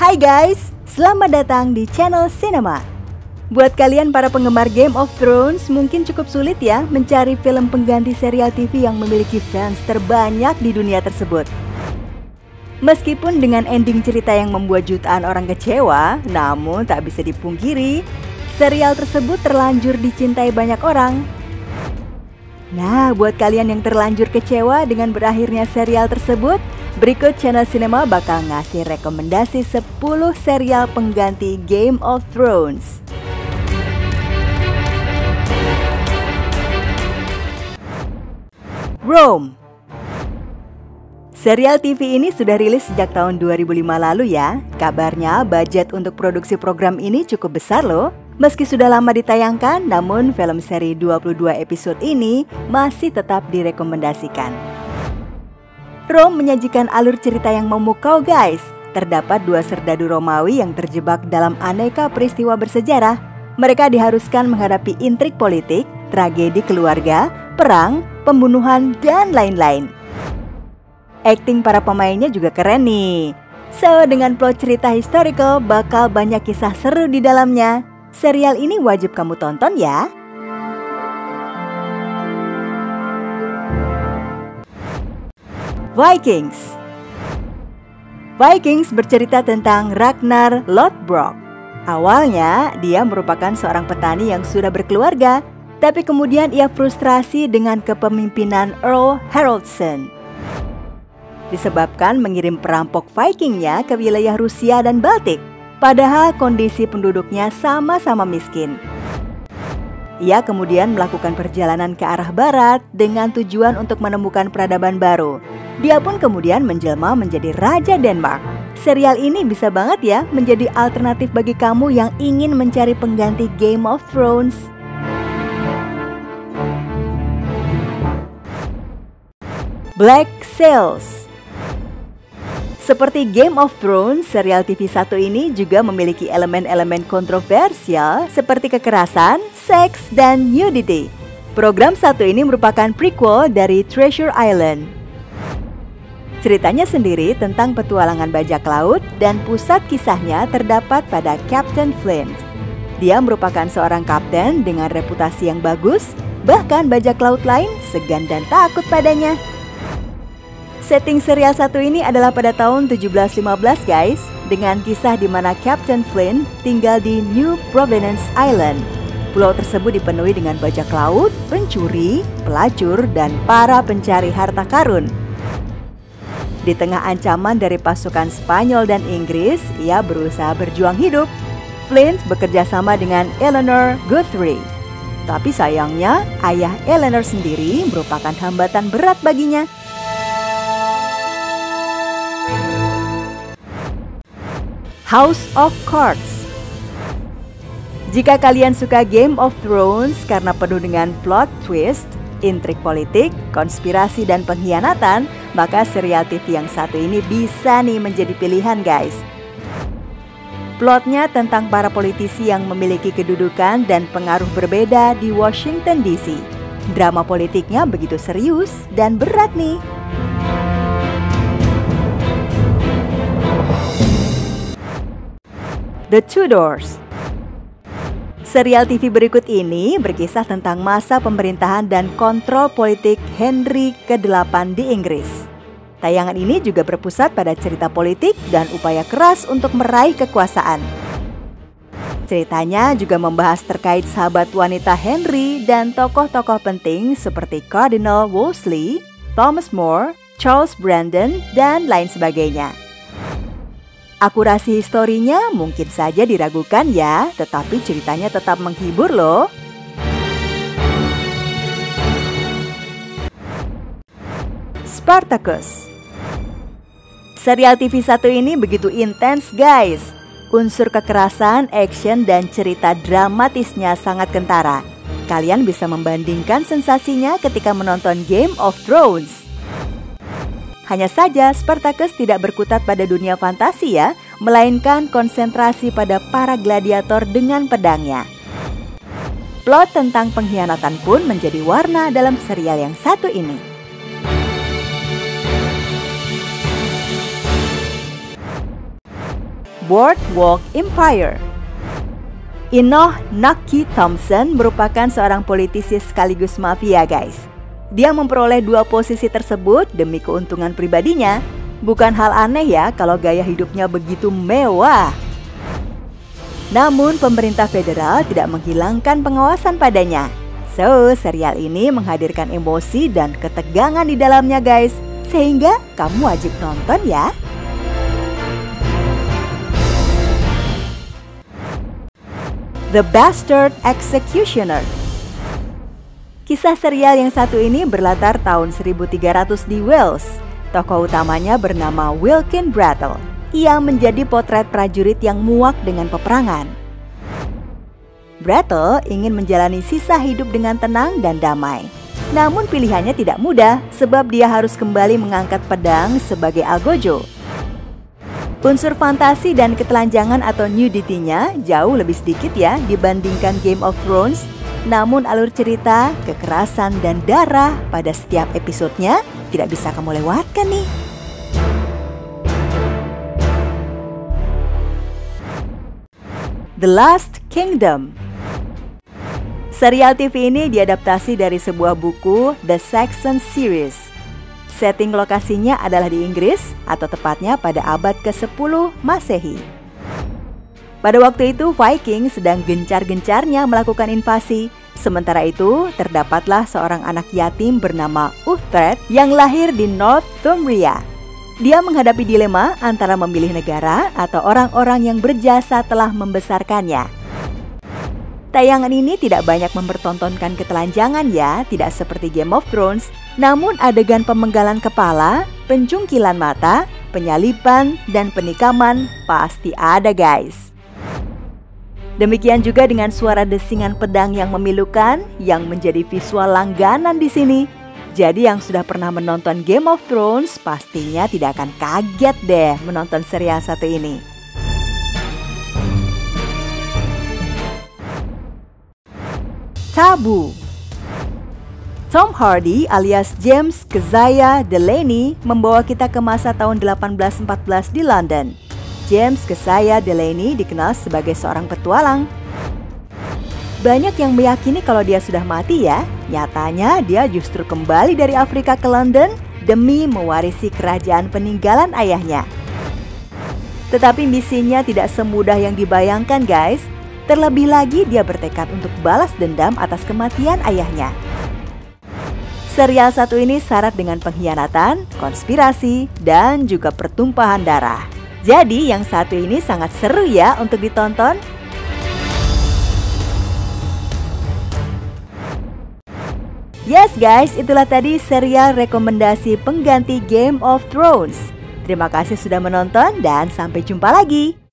Hai guys, selamat datang di channel Cinema. Buat kalian para penggemar Game of Thrones, mungkin cukup sulit ya mencari film pengganti serial TV yang memiliki fans terbanyak di dunia tersebut. Meskipun dengan ending cerita yang membuat jutaan orang kecewa, namun tak bisa dipungkiri, serial tersebut terlanjur dicintai banyak orang. Nah, buat kalian yang terlanjur kecewa dengan berakhirnya serial tersebut, berikut channel Cinema bakal ngasih rekomendasi 10 serial pengganti Game of Thrones. Rome. Serial TV ini sudah rilis sejak tahun 2005 lalu ya. Kabarnya budget untuk produksi program ini cukup besar loh. Meski sudah lama ditayangkan, namun film seri 22 episode ini masih tetap direkomendasikan. Rome menyajikan alur cerita yang memukau guys. Terdapat dua serdadu Romawi yang terjebak dalam aneka peristiwa bersejarah. Mereka diharuskan menghadapi intrik politik, tragedi keluarga, perang, pembunuhan, dan lain-lain. Akting para pemainnya juga keren nih. So, dengan plot cerita historical, bakal banyak kisah seru di dalamnya. Serial ini wajib kamu tonton ya. Vikings. Vikings bercerita tentang Ragnar Lothbrok. Awalnya, dia merupakan seorang petani yang sudah berkeluarga, tapi kemudian ia frustrasi dengan kepemimpinan Earl Haraldsson. Disebabkan mengirim perampok Vikingnya ke wilayah Rusia dan Baltik. Padahal kondisi penduduknya sama-sama miskin. Ia kemudian melakukan perjalanan ke arah barat dengan tujuan untuk menemukan peradaban baru. Dia pun kemudian menjelma menjadi Raja Denmark. Serial ini bisa banget ya menjadi alternatif bagi kamu yang ingin mencari pengganti Game of Thrones. Black Sails. Seperti Game of Thrones, serial TV satu ini juga memiliki elemen-elemen kontroversial seperti kekerasan, seks, dan nudity. Program satu ini merupakan prequel dari Treasure Island. Ceritanya sendiri tentang petualangan bajak laut dan pusat kisahnya terdapat pada Captain Flint. Dia merupakan seorang kapten dengan reputasi yang bagus, bahkan bajak laut lain segan dan takut padanya. Setting serial satu ini adalah pada tahun 1715 guys, dengan kisah di mana Captain Flint tinggal di New Providence Island. Pulau tersebut dipenuhi dengan bajak laut, pencuri, pelacur, dan para pencari harta karun. Di tengah ancaman dari pasukan Spanyol dan Inggris, ia berusaha berjuang hidup. Flint bekerja sama dengan Eleanor Guthrie. Tapi sayangnya, ayah Eleanor sendiri merupakan hambatan berat baginya. House of Cards. Jika kalian suka Game of Thrones karena penuh dengan plot twist, intrik politik, konspirasi, dan pengkhianatan, maka serial TV yang satu ini bisa nih menjadi pilihan guys. Plotnya tentang para politisi yang memiliki kedudukan dan pengaruh berbeda di Washington DC. Drama politiknya begitu serius dan berat nih. The Tudors. Serial TV berikut ini berkisah tentang masa pemerintahan dan kontrol politik Henry ke-8 di Inggris. Tayangan ini juga berpusat pada cerita politik dan upaya keras untuk meraih kekuasaan. Ceritanya juga membahas terkait sahabat wanita Henry dan tokoh-tokoh penting seperti Cardinal Wolsey, Thomas More, Charles Brandon, dan lain sebagainya. Akurasi historinya mungkin saja diragukan ya, tetapi ceritanya tetap menghibur loh. Spartacus. Serial TV satu ini begitu intens guys. Unsur kekerasan, action, dan cerita dramatisnya sangat kentara. Kalian bisa membandingkan sensasinya ketika menonton Game of Thrones. Hanya saja Spartacus tidak berkutat pada dunia fantasi ya, melainkan konsentrasi pada para gladiator dengan pedangnya. Plot tentang pengkhianatan pun menjadi warna dalam serial yang satu ini. Boardwalk Empire. Enoch Nucky Thompson merupakan seorang politisi sekaligus mafia, guys. Dia memperoleh dua posisi tersebut demi keuntungan pribadinya. Bukan hal aneh ya kalau gaya hidupnya begitu mewah. Namun pemerintah federal tidak menghilangkan pengawasan padanya. So, serial ini menghadirkan emosi dan ketegangan di dalamnya, guys. Sehingga kamu wajib nonton ya. The Bastard Executioner. Kisah serial yang satu ini berlatar tahun 1300 di Wales. Tokoh utamanya bernama Wilkin Brattle. Ia menjadi potret prajurit yang muak dengan peperangan. Brattle ingin menjalani sisa hidup dengan tenang dan damai. Namun pilihannya tidak mudah sebab dia harus kembali mengangkat pedang sebagai algojo. Unsur fantasi dan ketelanjangan atau nudity-nya jauh lebih sedikit ya dibandingkan Game of Thrones. Namun alur cerita, kekerasan dan darah pada setiap episodenya tidak bisa kamu lewatkan nih. The Last Kingdom. Serial TV ini diadaptasi dari sebuah buku The Saxon Series. Setting lokasinya adalah di Inggris atau tepatnya pada abad ke-10 Masehi. Pada waktu itu Viking sedang gencar-gencarnya melakukan invasi. Sementara itu terdapatlah seorang anak yatim bernama Uhtred yang lahir di Northumbria. Dia menghadapi dilema antara memilih negara atau orang-orang yang berjasa telah membesarkannya. Tayangan ini tidak banyak mempertontonkan ketelanjangan ya, tidak seperti Game of Thrones. Namun adegan pemenggalan kepala, pencungkilan mata, penyalipan, dan penikaman pasti ada, guys. Demikian juga dengan suara desingan pedang yang memilukan yang menjadi visual langganan di sini. Jadi yang sudah pernah menonton Game of Thrones pastinya tidak akan kaget deh menonton serial satu ini. Tabu. Tom Hardy alias James Keziah Delaney membawa kita ke masa tahun 1814 di London. James Keziah Delaney dikenal sebagai seorang petualang. Banyak yang meyakini kalau dia sudah mati ya. Nyatanya dia justru kembali dari Afrika ke London demi mewarisi kerajaan peninggalan ayahnya. Tetapi misinya tidak semudah yang dibayangkan, guys. Terlebih lagi dia bertekad untuk balas dendam atas kematian ayahnya. Serial satu ini syarat dengan pengkhianatan, konspirasi, dan juga pertumpahan darah. Jadi yang satu ini sangat seru ya untuk ditonton. Yes guys, itulah tadi serial rekomendasi pengganti Game of Thrones. Terima kasih sudah menonton dan sampai jumpa lagi.